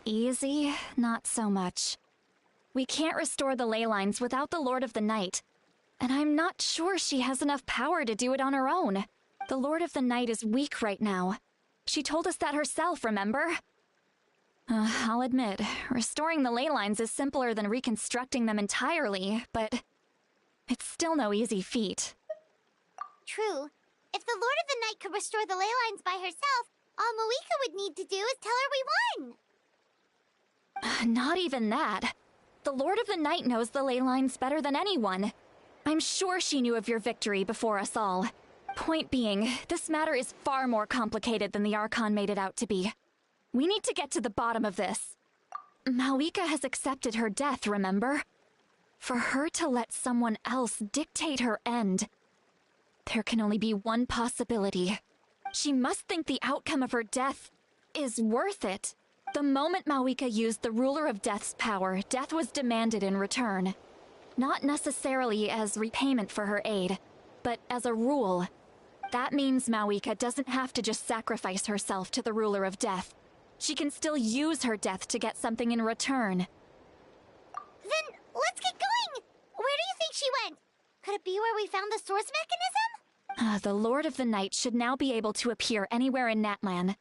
Easy? Not so much. We can't restore the ley lines without the Lord of the Night, and I'm not sure she has enough power to do it on her own. The Lord of the Night is weak right now. She told us that herself, remember? I'll admit, restoring the ley lines is simpler than reconstructing them entirely, but it's still no easy feat. True. If the Lord of the Night could restore the ley lines by herself, all Moika would need to do is tell her we won. Not even that. The Lord of the Night knows the ley lines better than anyone. I'm sure she knew of your victory before us all. Point being, this matter is far more complicated than the Archon made it out to be. We need to get to the bottom of this. Mawika has accepted her death, remember? For her to let someone else dictate her end, there can only be one possibility. She must think the outcome of her death is worth it. The moment Mawika used the Ruler of Death's power, death was demanded in return. Not necessarily as repayment for her aid, but as a rule. That means Mawika doesn't have to just sacrifice herself to the Ruler of Death. She can still use her death to get something in return. Then, let's get going! Where do you think she went? Could it be where we found the source mechanism? The Lord of the Night should now be able to appear anywhere in Natlan.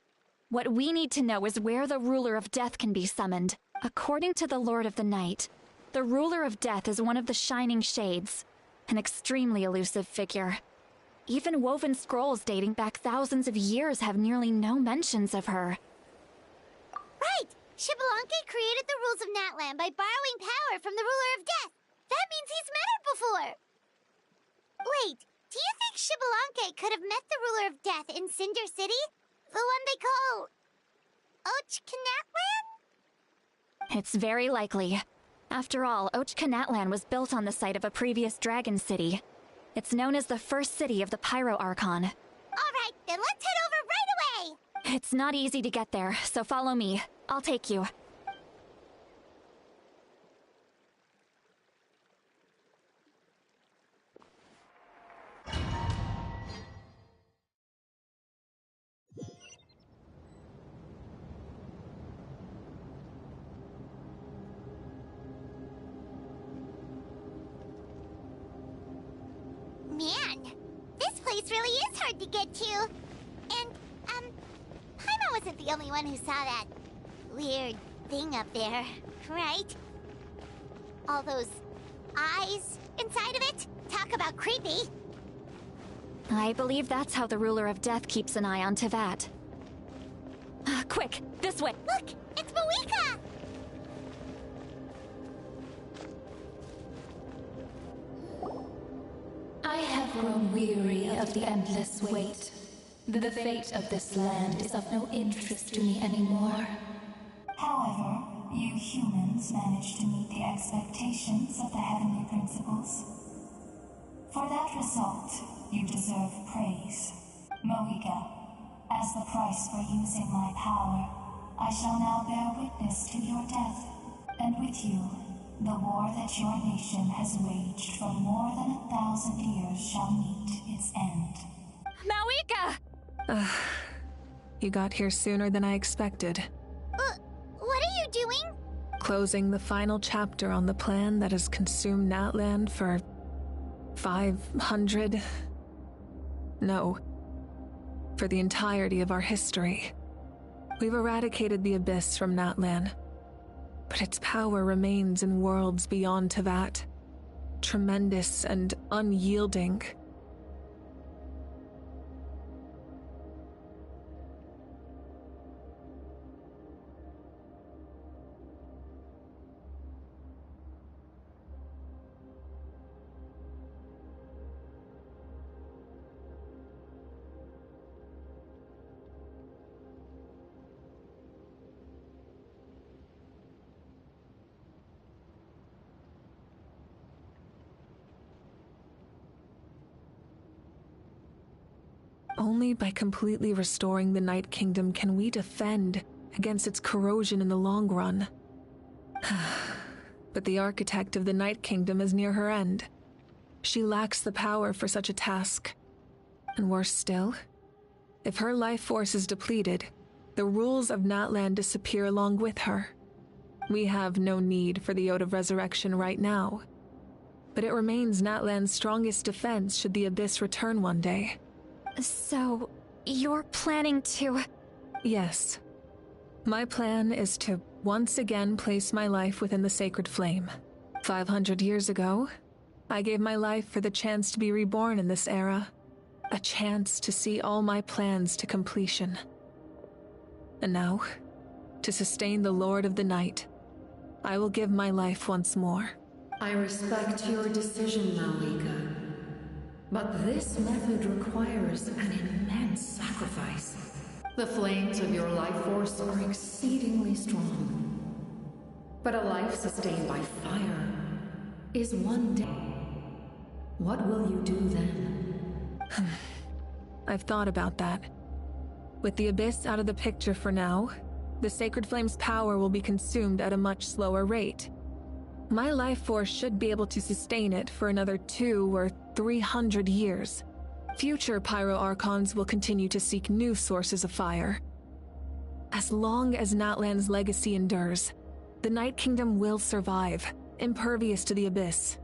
What we need to know is where the Ruler of Death can be summoned. According to the Lord of the Night, the Ruler of Death is one of the Shining Shades, an extremely elusive figure. Even woven scrolls dating back thousands of years have nearly no mentions of her. Right! Xbalanque created the rules of Natlan by borrowing power from the Ruler of Death. That means he's met her before. Wait, do you think Xbalanque could have met the Ruler of Death in Cinder City? The one they call... Ochkanatlan? It's very likely. After all, Ochkanatlan was built on the site of a previous dragon city. It's known as the first city of the Pyro Archon. Alright, then let's head over right away! It's not easy to get there, so follow me. I'll take you. Man, this place really is hard to get to. And, Paimon wasn't the only one who saw that weird thing up there, right? All those eyes inside of it? Talk about creepy. I believe that's how the Ruler of Death keeps an eye on Teyvat. Quick, this way! Look, it's Mawika! I have grown weary of the endless wait. The fate of this land is of no interest to me anymore. However, you humans managed to meet the expectations of the heavenly principles. For that result, you deserve praise. Mawika, as the price for using my power, I shall now bear witness to your death, and with you, the war that your nation has waged for more than 1,000 years shall meet its end. Mawika! You got here sooner than I expected. What are you doing? Closing the final chapter on the plan that has consumed Natlan for 500... No. For the entirety of our history. We've eradicated the Abyss from Natlan. But its power remains in worlds beyond Teyvat. Tremendous and unyielding. Only by completely restoring the Night Kingdom can we defend against its corrosion in the long run. But the architect of the Night Kingdom is near her end. She lacks the power for such a task. And worse still, if her life force is depleted, the rules of Natlan disappear along with her. We have no need for the Ode of Resurrection right now, but it remains Natlan's strongest defense should the Abyss return one day. So, you're planning to... Yes. My plan is to once again place my life within the sacred flame. 500 years ago, I gave my life for the chance to be reborn in this era. A chance to see all my plans to completion. And now, to sustain the Lord of the Night, I will give my life once more. I respect your decision, Malika. But this method requires an immense sacrifice. The flames of your life force are exceedingly strong. But a life sustained by fire is one day. What will you do then? I've thought about that. With the Abyss out of the picture for now, the Sacred Flame's power will be consumed at a much slower rate. My life force should be able to sustain it for another 200 or 300 years. Future Pyro-Archons will continue to seek new sources of fire. As long as Natlan's legacy endures, the Night Kingdom will survive, impervious to the Abyss.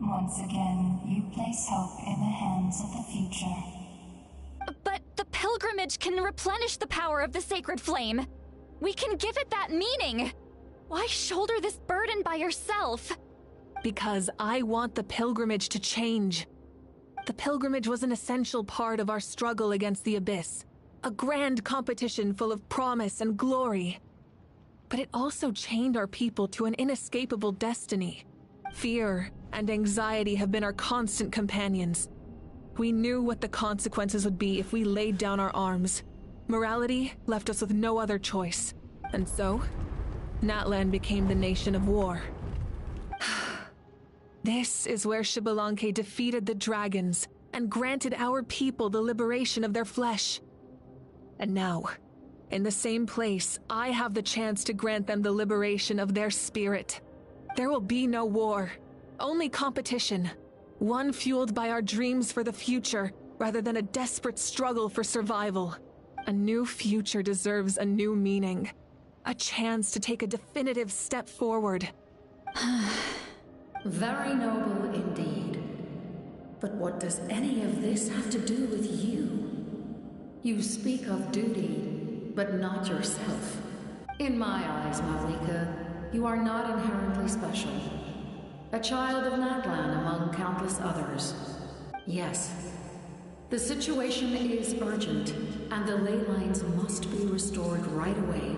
Once again, you place hope in the hands of the future. But the pilgrimage can replenish the power of the sacred flame. We can give it that meaning. Why shoulder this burden by yourself? Because I want the pilgrimage to change. The pilgrimage was an essential part of our struggle against the Abyss. A grand competition full of promise and glory. But it also chained our people to an inescapable destiny. Fear and anxiety have been our constant companions. We knew what the consequences would be if we laid down our arms. Morality left us with no other choice. And so, Natlan became the nation of war. This is where Xbalanque defeated the dragons and granted our people the liberation of their flesh. And now, in the same place, I have the chance to grant them the liberation of their spirit. There will be no war, only competition. One fueled by our dreams for the future, rather than a desperate struggle for survival. A new future deserves a new meaning. A chance to take a definitive step forward. Very noble indeed. But what does any of this have to do with you? You speak of duty, but not yourself. In my eyes, Malika, you are not inherently special. A child of Natlan among countless others. Yes, the situation is urgent, and the ley lines must be restored right away.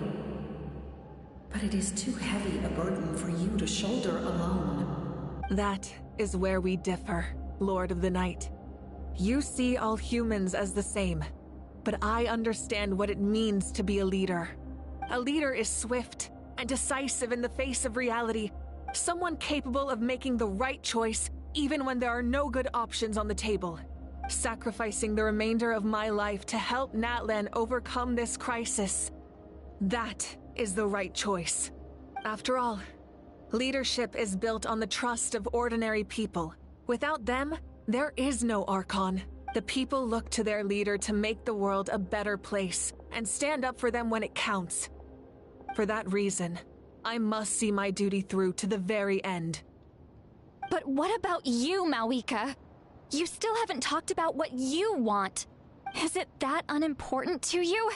But it is too heavy a burden for you to shoulder alone. That is where we differ, Lord of the Night. You see all humans as the same, but I understand what it means to be a leader. A leader is swift and decisive in the face of reality, someone capable of making the right choice even when there are no good options on the table. Sacrificing the remainder of my life to help Natlan overcome this crisis. That is the right choice. After all, leadership is built on the trust of ordinary people. Without them, there is no Archon. The people look to their leader to make the world a better place and stand up for them when it counts. For that reason, I must see my duty through to the very end. But what about you, Malika? You still haven't talked about what you want. Is it that unimportant to you?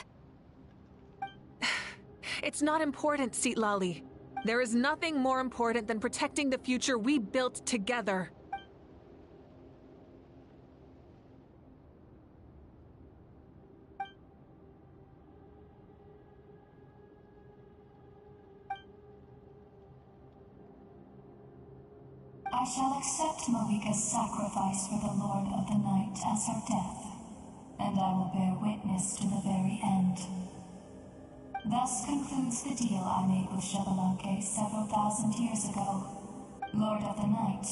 It's not important, Citlali. There is nothing more important than protecting the future we built together. I shall accept Malika's sacrifice for the Lord of the Night as her death, and I will bear witness to the very end. Thus concludes the deal I made with Xbalanque several thousand years ago. Lord of the Night,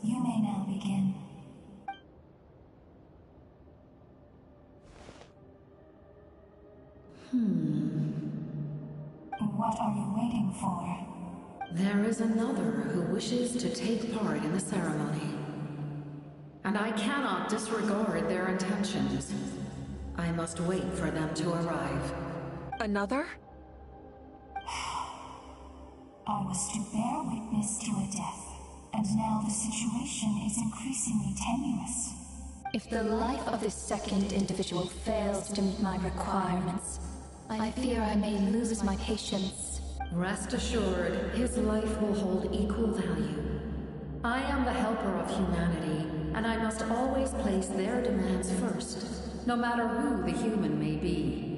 you may now begin. What are you waiting for? There is another who wishes to take part in the ceremony. And I cannot disregard their intentions. I must wait for them to arrive. Another? I was to bear witness to a death, and now the situation is increasingly tenuous. If the life of this second individual fails to meet my requirements, I fear I may lose my patience. Rest assured, his life will hold equal value. I am the helper of humanity, and I must always place their demands first, no matter who the human may be.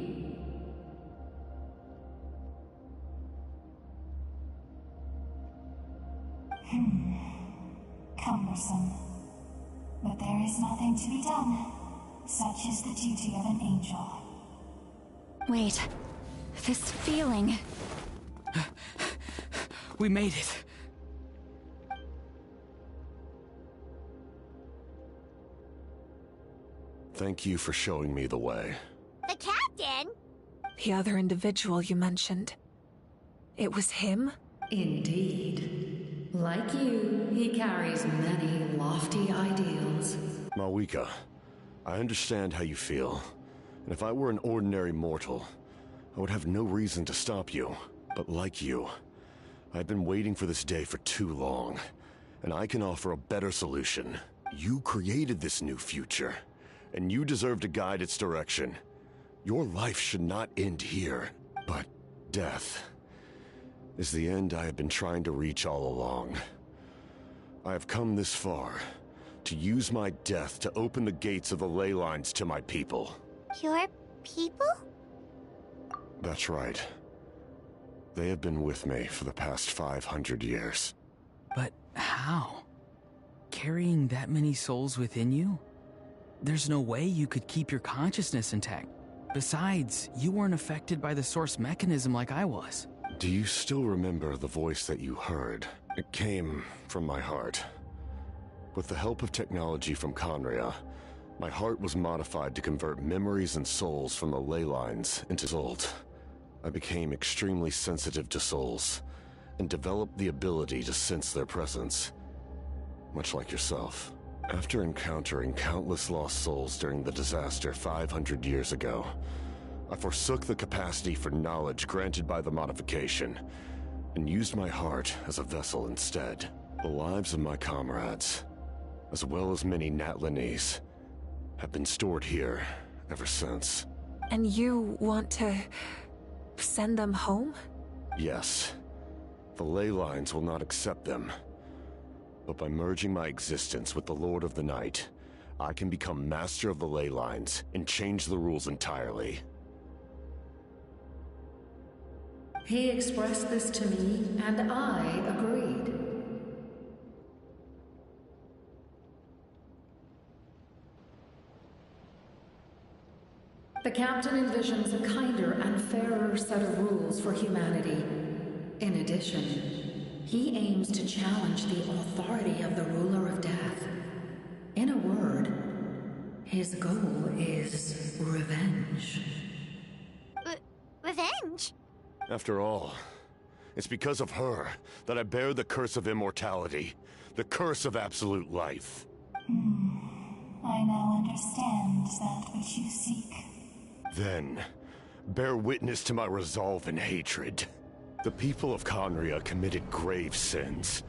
Cumbersome. But there is nothing to be done. Such is the duty of an angel. Wait. This feeling. We made it. Thank you for showing me the way. The captain? The other individual you mentioned. It was him? Indeed. Like you, he carries many lofty ideals. Malwika, I understand how you feel. And if I were an ordinary mortal, I would have no reason to stop you. But like you, I've been waiting for this day for too long. And I can offer a better solution. You created this new future, and you deserve to guide its direction. Your life should not end here, but death is the end I have been trying to reach all along. I have come this far to use my death to open the gates of the ley lines to my people. Your people? That's right. They have been with me for the past 500 years. But how? Carrying that many souls within you? There's no way you could keep your consciousness intact. Besides, you weren't affected by the source mechanism like I was. Do you still remember the voice that you heard? It came from my heart. With the help of technology from Conria, my heart was modified to convert memories and souls from the ley lines into Zolt. I became extremely sensitive to souls, and developed the ability to sense their presence. Much like yourself. After encountering countless lost souls during the disaster 500 years ago, I forsook the capacity for knowledge granted by the modification, and used my heart as a vessel instead. The lives of my comrades, as well as many Natlanese, have been stored here ever since. And you want to send them home? Yes. The ley lines will not accept them. But by merging my existence with the Lord of the Night, I can become master of the ley lines and change the rules entirely. He expressed this to me, and I agreed. The captain envisions a kinder and fairer set of rules for humanity. In addition, he aims to challenge the authority of the ruler of death. In a word, his goal is revenge. Revenge? After all, it's because of her that I bear the curse of immortality, the curse of absolute life. I now understand that which you seek. Then, bear witness to my resolve and hatred. The people of Conria committed grave sins.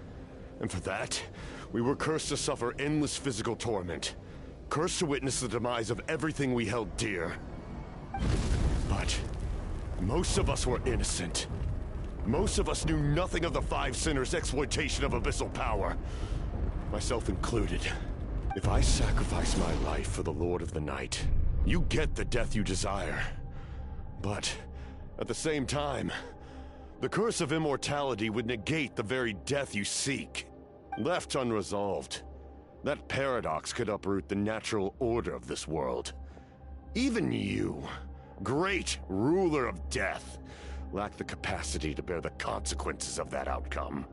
And for that, we were cursed to suffer endless physical torment. Cursed to witness the demise of everything we held dear. But most of us were innocent. Most of us knew nothing of the Five Sinners' exploitation of abyssal power. Myself included. If I sacrifice my life for the Lord of the Night, you get the death you desire. But at the same time, the curse of immortality would negate the very death you seek. Left unresolved, that paradox could uproot the natural order of this world. Even you, great ruler of death, lack the capacity to bear the consequences of that outcome.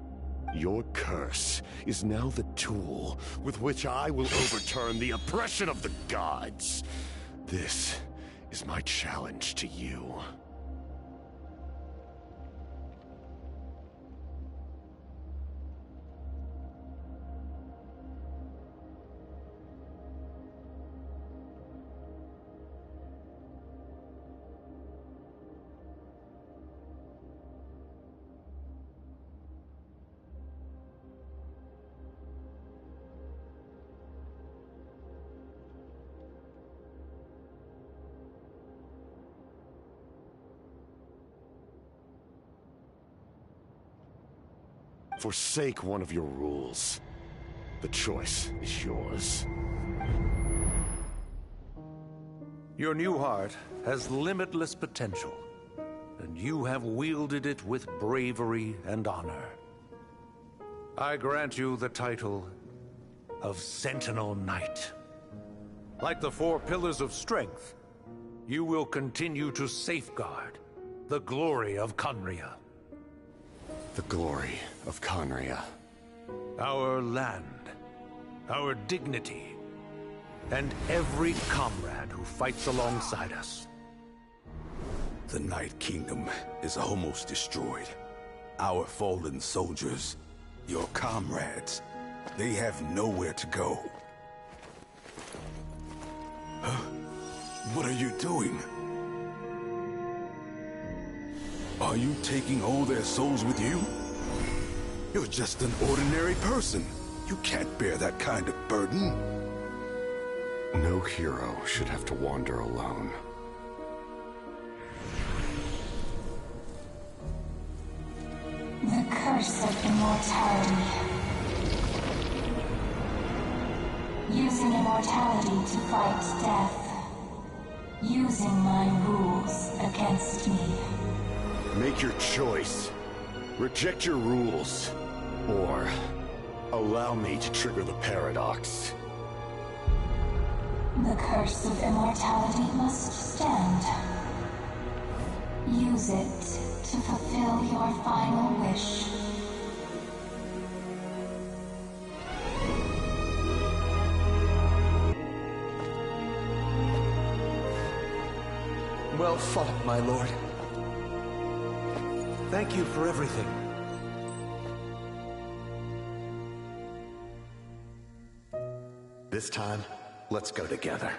Your curse is now the tool with which I will overturn the oppression of the gods. This is my challenge to you. forsake one of your rules. The choice is yours. Your new heart has limitless potential, and you have wielded it with bravery and honor. I grant you the title of Sentinel Knight. Like the 4 pillars of strength, you will continue to safeguard the glory of Khaenri'ah. The glory of Khaenri'ah. Our land, our dignity, and every comrade who fights alongside us. The Night Kingdom is almost destroyed. Our fallen soldiers, your comrades, they have nowhere to go. Huh? What are you doing? Are you taking all their souls with you? You're just an ordinary person. You can't bear that kind of burden. No hero should have to wander alone. The curse of immortality. Using immortality to fight death. Using my rules against me. Make your choice. Reject your rules. Or allow me to trigger the paradox. The curse of immortality must stand. Use it to fulfill your final wish. Well fought, my lord. Thank you for everything. This time, let's go together.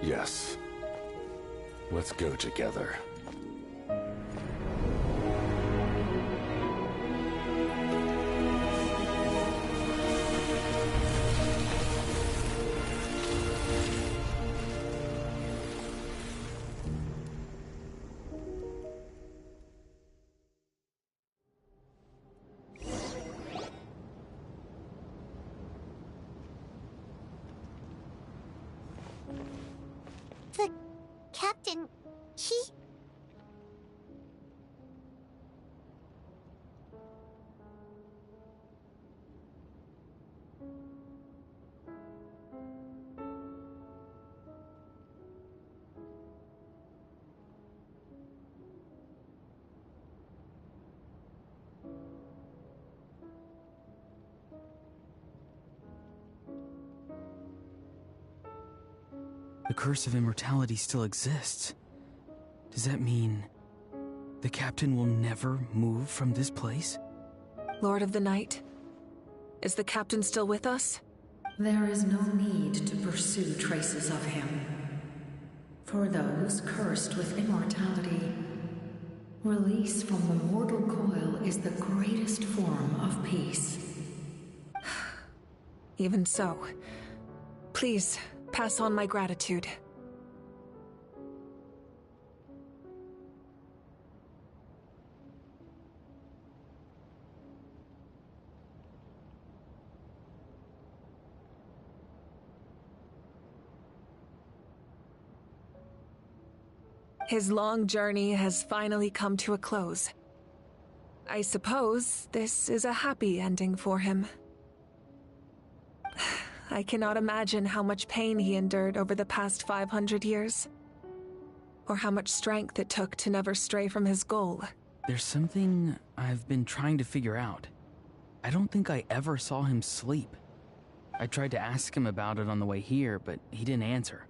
Yes. Let's go together. The captain, he... The curse of immortality still exists. Does that mean the captain will never move from this place? Lord of the Night, is the captain still with us? There is no need to pursue traces of him. For those cursed with immortality, release from the mortal coil is the greatest form of peace. Even so, please pass on my gratitude. His long journey has finally come to a close. I suppose this is a happy ending for him. I cannot imagine how much pain he endured over the past 500 years. Or how much strength it took to never stray from his goal. There's something I've been trying to figure out. I don't think I ever saw him sleep. I tried to ask him about it on the way here, but he didn't answer.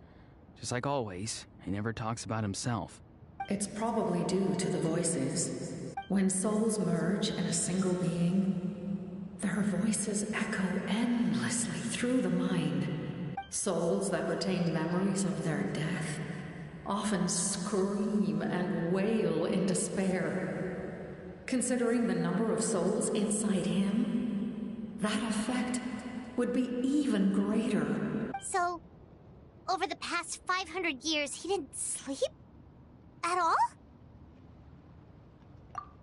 Just like always, he never talks about himself. It's probably due to the voices. When souls merge in a single being, their voices echo endlessly through the mind. Souls that retain memories of their death often scream and wail in despair. Considering the number of souls inside him, that effect would be even greater. So, over the past 500 years, he didn't sleep? At all?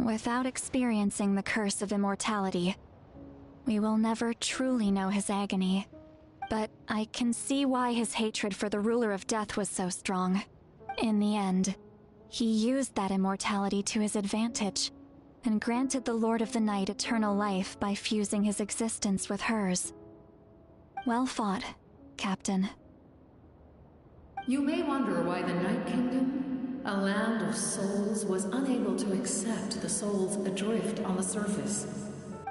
Without experiencing the curse of immortality, we will never truly know his agony. But I can see why his hatred for the ruler of death was so strong. In the end, he used that immortality to his advantage, and granted the Lord of the Night eternal life by fusing his existence with hers. Well fought, Captain. You may wonder why the Night Kingdom, a land of souls, was unable to accept the souls adrift on the surface.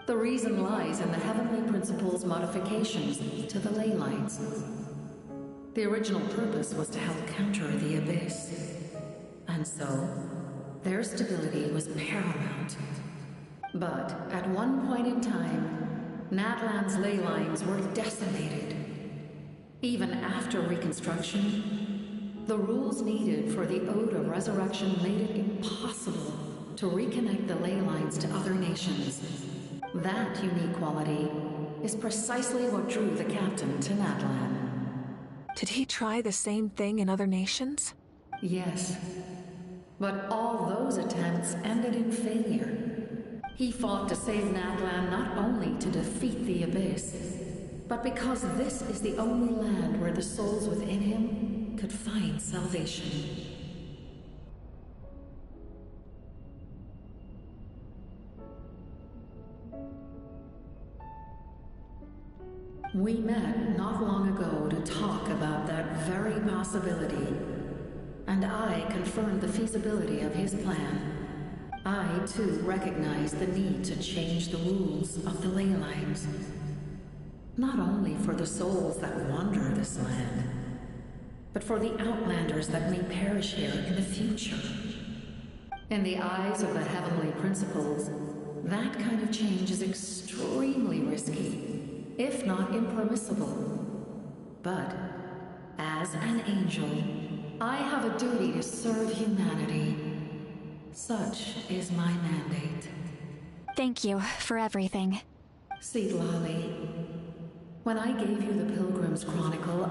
The reason lies in the Heavenly Principle's modifications to the ley lines. The original purpose was to help counter the Abyss. And so, their stability was paramount. But at one point in time, Natlan's ley lines were decimated. Even after reconstruction, the rules needed for the Ode of Resurrection made it impossible to reconnect the ley lines to other nations. That unique quality is precisely what drew the captain to Natlan. Did he try the same thing in other nations? Yes. But all those attempts ended in failure. He fought to save Natlan not only to defeat the Abyss, but because this is the only land where the souls within him could find salvation. We met not long ago to talk about that very possibility, and I confirmed the feasibility of his plan. I, too, recognize the need to change the rules of the ley lines. Not only for the souls that wander this land, but for the outlanders that may perish here in the future. In the eyes of the Heavenly Principles, that kind of change is extremely risky, if not impermissible. But, as an angel, I have a duty to serve humanity. Such is my mandate. Thank you for everything. See, Lolly, when I gave you the Pilgrim's Chronicle,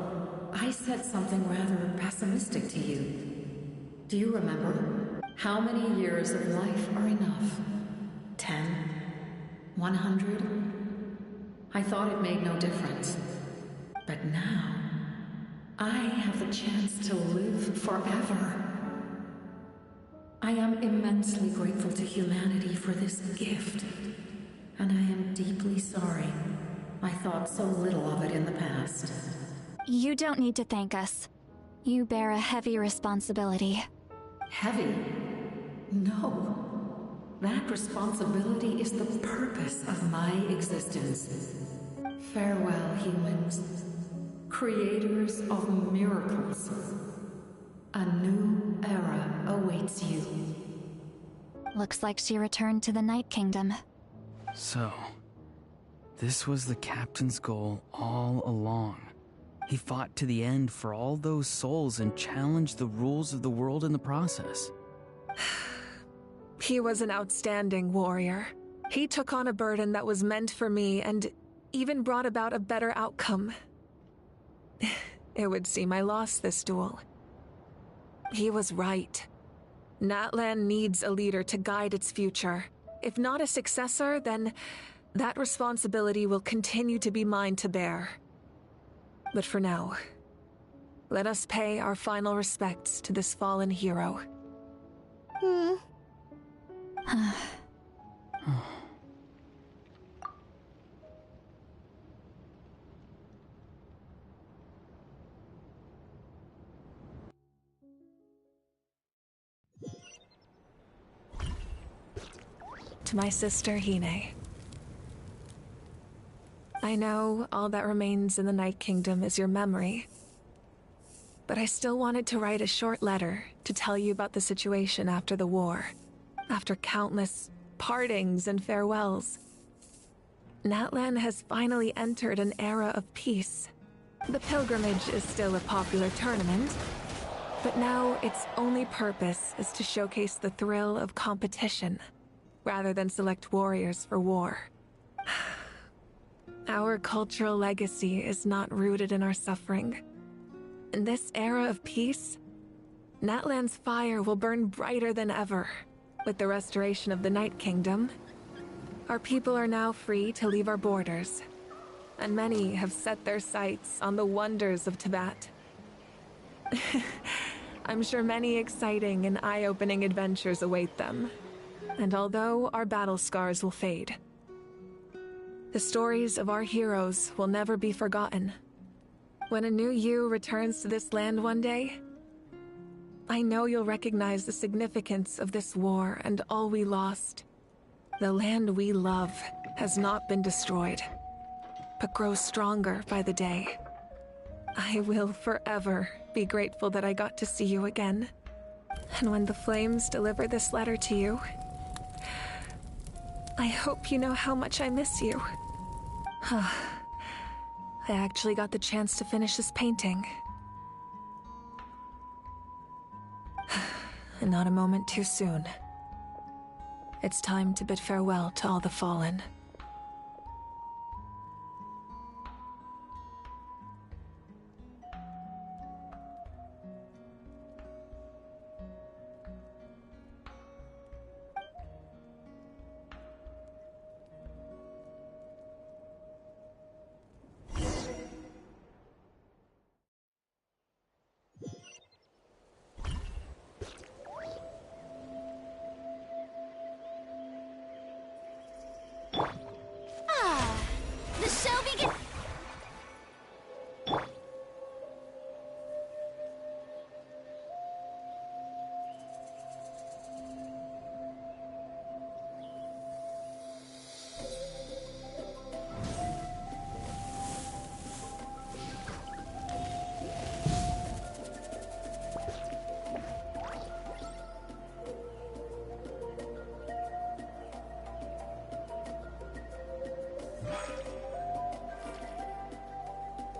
I said something rather pessimistic to you. Do you remember? How many years of life are enough? 10? 100? I thought it made no difference. But now, I have the chance to live forever. I am immensely grateful to humanity for this gift, and I am deeply sorry I thought so little of it in the past. You don't need to thank us. You bear a heavy responsibility. Heavy? No. That responsibility is the purpose of my existence. Farewell, humans. Creators of miracles. A new era awaits you. Looks like she returned to the Night Kingdom. So, this was the captain's goal all along. He fought to the end for all those souls and challenged the rules of the world in the process. He was an outstanding warrior. He took on a burden that was meant for me and even brought about a better outcome. It would seem I lost this duel. He was right. Natlan needs a leader to guide its future. If not a successor, then that responsibility will continue to be mine to bear. But for now, let us pay our final respects to this fallen hero. To my sister, Hine. I know all that remains in the Night Kingdom is your memory, but I still wanted to write a short letter to tell you about the situation after the war, after countless partings and farewells. Natlan has finally entered an era of peace. The pilgrimage is still a popular tournament, but now its only purpose is to showcase the thrill of competition, rather than select warriors for war. Our cultural legacy is not rooted in our suffering. In this era of peace, Natlan's fire will burn brighter than ever, With the restoration of the Night Kingdom, our people are now free to leave our borders, and many have set their sights on the wonders of Tibet. I'm sure many exciting and eye-opening adventures await them, and although our battle scars will fade, the stories of our heroes will never be forgotten. When a new you returns to this land one day, I know you'll recognize the significance of this war and all we lost. The land we love has not been destroyed, but grows stronger by the day. I will forever be grateful that I got to see you again. And when the flames deliver this letter to you, I hope you know how much I miss you. I actually got the chance to finish this painting. And not a moment too soon. It's time to bid farewell to all the fallen.